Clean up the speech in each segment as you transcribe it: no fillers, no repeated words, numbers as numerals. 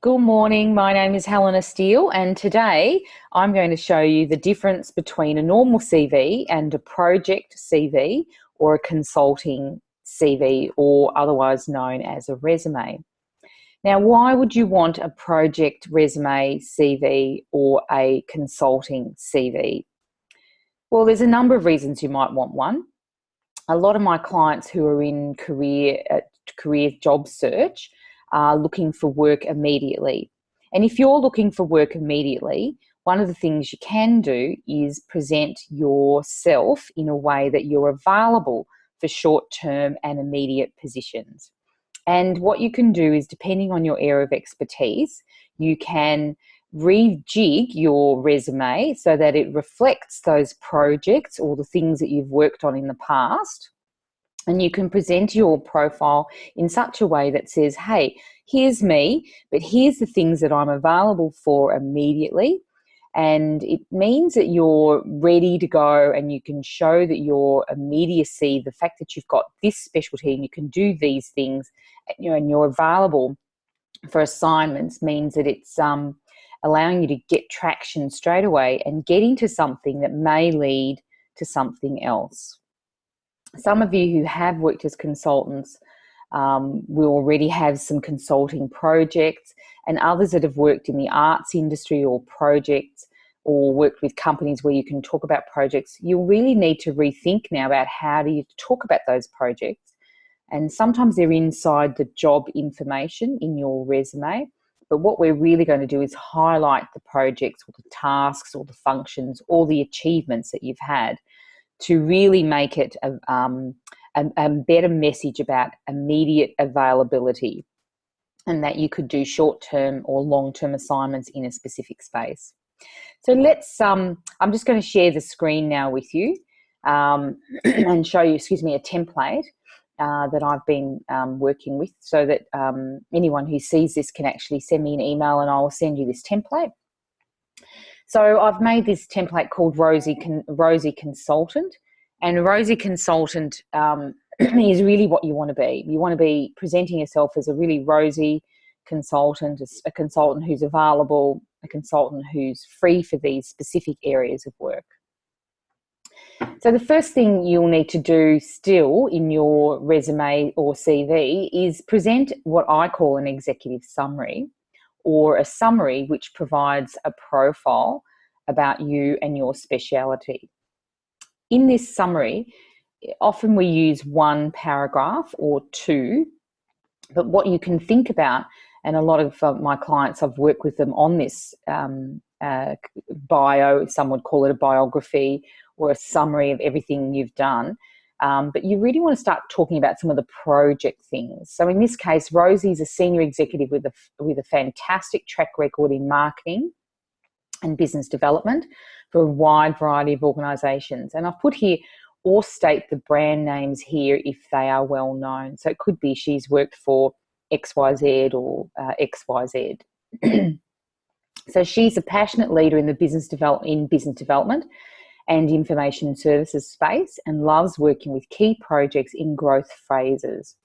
Good morning. My name is Helena Steele, and today I'm going to show you the difference between a normal CV and a project CV or a consulting CV, or otherwise known as a resume. Now, why would you want a project resume CV or a consulting CV? Well, there's a number of reasons you might want one. A lot of my clients who are in career job search are looking for work immediately. And if you're looking for work immediately, one of the things you can do is present yourself in a way that you're available for short-term and immediate positions. And what you can do is, depending on your area of expertise, you can rejig your resume so that it reflects those projects or the things that you've worked on in the past. And you can present your profile in such a way that says, hey, here's me, but here's the things that I'm available for immediately. And it means that you're ready to go, and you can show that your immediacy, the fact that you've got this specialty and you can do these things, and you're available for assignments, means that it's allowing you to get traction straight away and get into something that may lead to something else. Some of you who have worked as consultants will already have some consulting projects, and others that have worked in the arts industry or projects, or worked with companies where you can talk about projects. You'll really need to rethink now about how do you talk about those projects. And sometimes they're inside the job information in your resume, but what we're really going to do is highlight the projects or the tasks or the functions or the achievements that you've had, to really make it a better message about immediate availability, and that you could do short-term or long-term assignments in a specific space. So I'm just going to share the screen now with you and show you, a template that I've been working with, so that anyone who sees this can actually send me an email and I'll send you this template. So I've made this template called Rosy Consultant, and Rosy Consultant is really what you want to be. You want to be presenting yourself as a really rosy consultant, a consultant who's available, a consultant who's free for these specific areas of work. So the first thing you'll need to do still in your resume or CV is present what I call an executive summary, or a summary which provides a profile about you and your speciality. In this summary, often we use one paragraph or two, but what you can think about, and a lot of my clients, I've worked with them on this bio, some would call it a biography or a summary of everything you've done. But you really want to start talking about some of the project things. So in this case, Rosie's a senior executive with a fantastic track record in marketing and business development for a wide variety of organisations. And I've put here, or state the brand names here if they are well known. So it could be she's worked for XYZ or XYZ. So she's a passionate leader in the business development and information services space, and loves working with key projects in growth phases.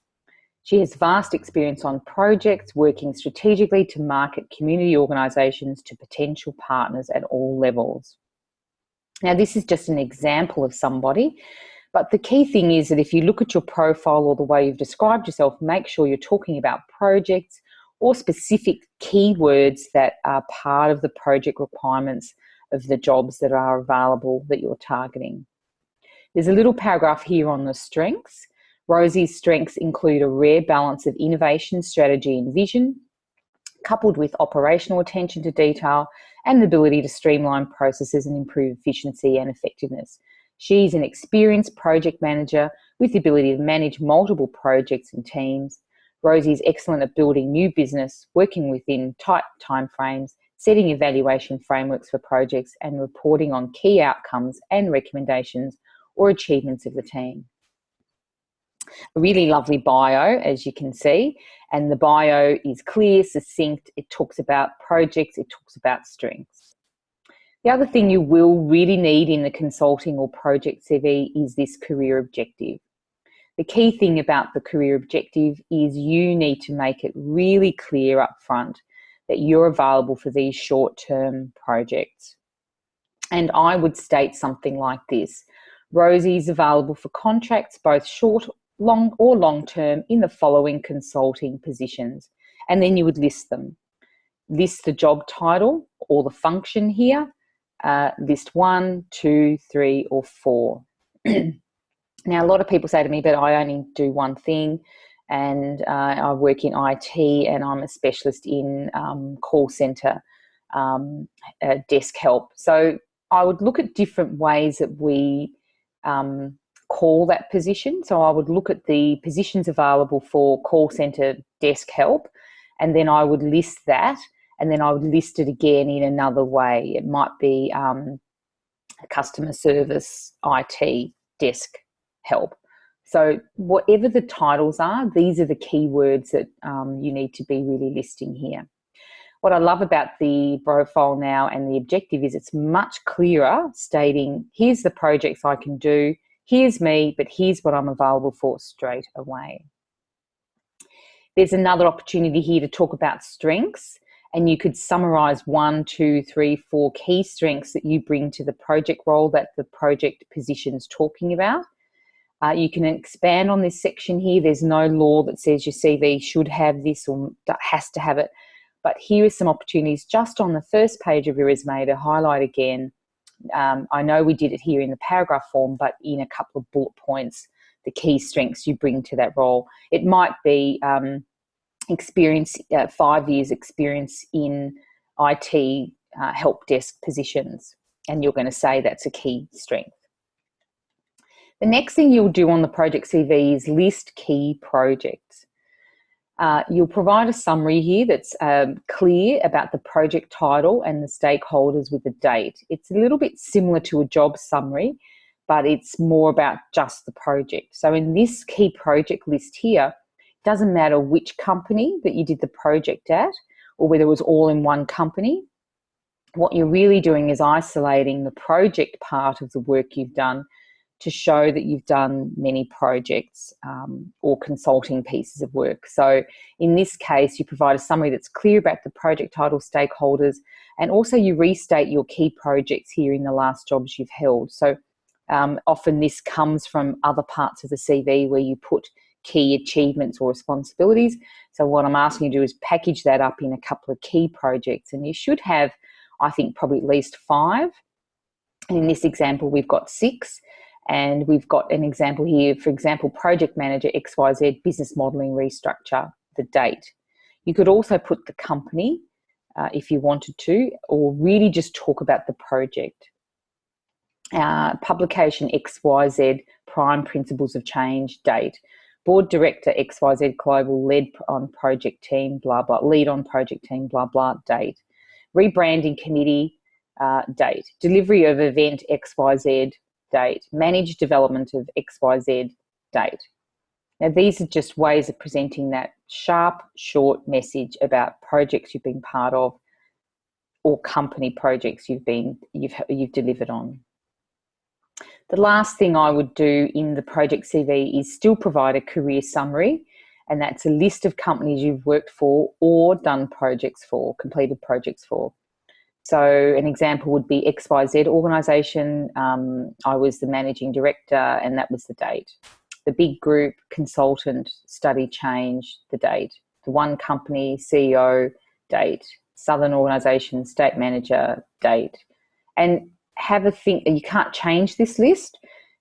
She has vast experience on projects, working strategically to market community organisations to potential partners at all levels. Now, this is just an example of somebody, but the key thing is that if you look at your profile or the way you've described yourself, make sure you're talking about projects or specific keywords that are part of the project requirements of the jobs that are available that you're targeting. There's a little paragraph here on the strengths. Rosie's strengths include a rare balance of innovation, strategy and vision, coupled with operational attention to detail and the ability to streamline processes and improve efficiency and effectiveness. She's an experienced project manager with the ability to manage multiple projects and teams. Rosie's excellent at building new business, working within tight timeframes, setting evaluation frameworks for projects, and reporting on key outcomes and recommendations or achievements of the team. A really lovely bio, as you can see, and the bio is clear, succinct. It talks about projects, it talks about strengths. The other thing you will really need in the consulting or project CV is this career objective. The key thing about the career objective is you need to make it really clear up front that you're available for these short-term projects. And I would state something like this: Rosie is available for contracts, both short, long or long-term, in the following consulting positions. And then you would list them. List the job title or the function here. List 1, 2, 3, or 4. Now, a lot of people say to me, but I only do one thing, and I work in IT, and I'm a specialist in call centre desk help. So I would look at different ways that we call that position. So I would look at the positions available for call centre desk help, and then I would list that, and then I would list it again in another way. It might be customer service IT desk help. So whatever the titles are, these are the keywords that you need to be really listing here. What I love about the profile now and the objective is it's much clearer, stating here's the projects I can do, here's me, but here's what I'm available for straight away. There's another opportunity here to talk about strengths, and you could summarize 1, 2, 3, 4 key strengths that you bring to the project role that the project position's talking about. You can expand on this section here. There's no law that says your CV should have this or has to have it. But here are some opportunities just on the first page of your resume to highlight again. I know we did it here in the paragraph form, but in a couple of bullet points, the key strengths you bring to that role. It might be experience, 5 years experience in IT help desk positions, and you're going to say that's a key strength. The next thing you'll do on the project CV is list key projects. You'll provide a summary here that's clear about the project title and the stakeholders with a date. It's a little bit similar to a job summary, but it's more about just the project. So in this key project list here, it doesn't matter which company that you did the project at or whether it was all in one company. What you're really doing is isolating the project part of the work you've done to show that you've done many projects or consulting pieces of work. So in this case, you provide a summary that's clear about the project title, stakeholders, and also you restate your key projects here in the last jobs you've held. So often this comes from other parts of the CV where you put key achievements or responsibilities. So what I'm asking you to do is package that up in a couple of key projects, and you should have, I think, probably at least 5. And in this example, we've got 6. And we've got an example here, for example, project manager XYZ business modelling restructure, the date. You could also put the company if you wanted to, or really just talk about the project. Publication XYZ, prime principles of change, date. Board director XYZ global led on project team, blah, blah, lead on project team, blah, blah, date. Rebranding committee, date. Delivery of event XYZ, date. Manage development of XYZ, date. Now, these are just ways of presenting that sharp, short message about projects you've been part of or company projects you've delivered on. The last thing I would do in the project CV is still provide a career summary, and that's a list of companies you've worked for or done projects for, completed projects for. So an example would be XYZ organisation. I was the managing director, and that was the date. The big group, consultant, study change, the date. The one company, CEO, date. Southern organisation, state manager, date. And have a think. You can't change this list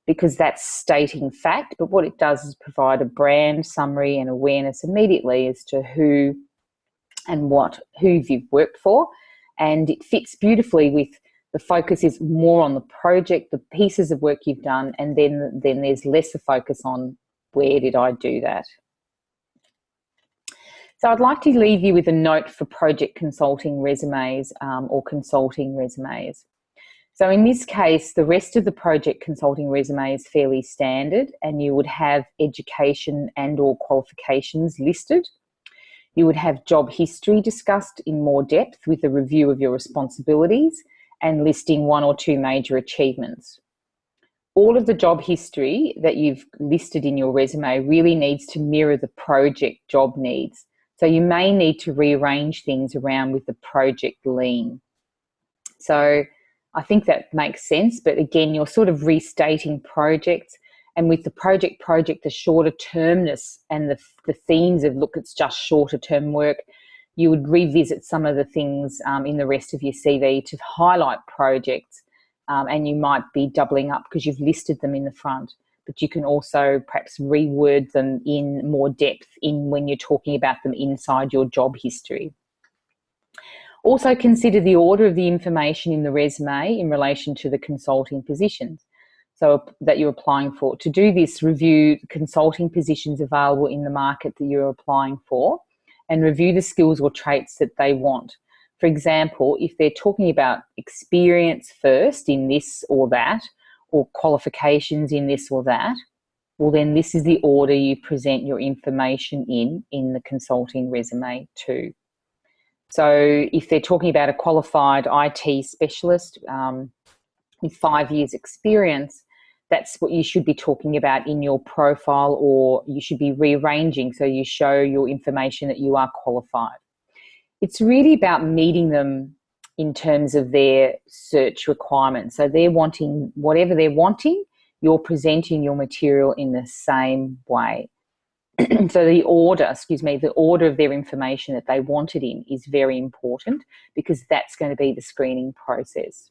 because that's stating fact, but what it does is provide a brand summary and awareness immediately as to who and who you've worked for. And it fits beautifully with the focus is more on the project, the pieces of work you've done, and then there's less a focus on where did I do that. So I'd like to leave you with a note for project consulting resumes or consulting resumes. So in this case, the rest of the project consulting resume is fairly standard, and you would have education and or qualifications listed. You would have job history discussed in more depth with a review of your responsibilities and listing 1 or 2 major achievements. All of the job history that you've listed in your resume really needs to mirror the project job needs. So you may need to rearrange things around with the project lean. So I think that makes sense, but again, you're sort of restating projects, and with the project, the shorter termness and the themes of, look, it's just shorter term work, you would revisit some of the things in the rest of your CV to highlight projects, and you might be doubling up because you've listed them in the front, but you can also perhaps reword them in more depth in when you're talking about them inside your job history. Also consider the order of the information in the resume in relation to the consulting positions that you're applying for. To do this, review consulting positions available in the market that you're applying for and review the skills or traits that they want. For example, if they're talking about experience first in this or that, or qualifications in this or that, well, then this is the order you present your information in the consulting resume too. So if they're talking about a qualified IT specialist with 5 years experience, that's what you should be talking about in your profile, or you should be rearranging so you show your information that you are qualified. It's really about meeting them in terms of their search requirements. So they're wanting whatever they're wanting, you're presenting your material in the same way. So the order of their information that they want it in is very important, because that's going to be the screening process.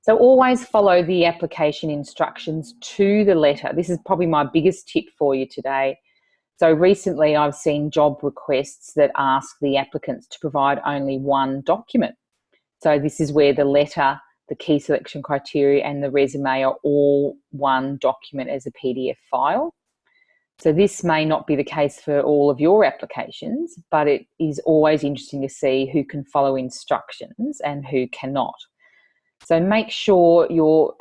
So always follow the application instructions to the letter. This is probably my biggest tip for you today. So recently I've seen job requests that ask the applicants to provide only one document. So this is where the letter, the key selection criteria and the resume are all one document as a PDF file. So this may not be the case for all of your applications, but it is always interesting to see who can follow instructions and who cannot. So make sure your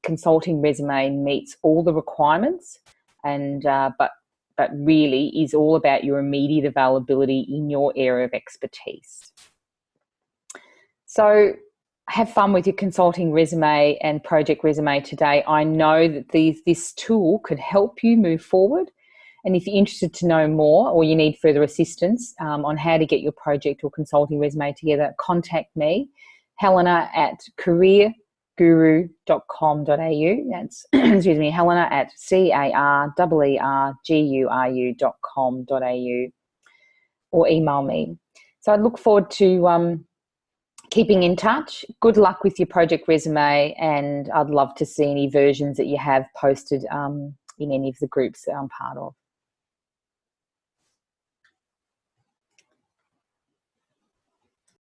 consulting resume meets all the requirements, and but really is all about your immediate availability in your area of expertise. So have fun with your consulting resume and project resume today. I know that this tool could help you move forward. And if you're interested to know more, or you need further assistance on how to get your project or consulting resume together, contact me, Helena at careerguru.com.au. That's, excuse me, Helena at careerguru.com.au, or email me. So I look forward to keeping in touch. Good luck with your project resume, and I'd love to see any versions that you have posted in any of the groups that I'm part of.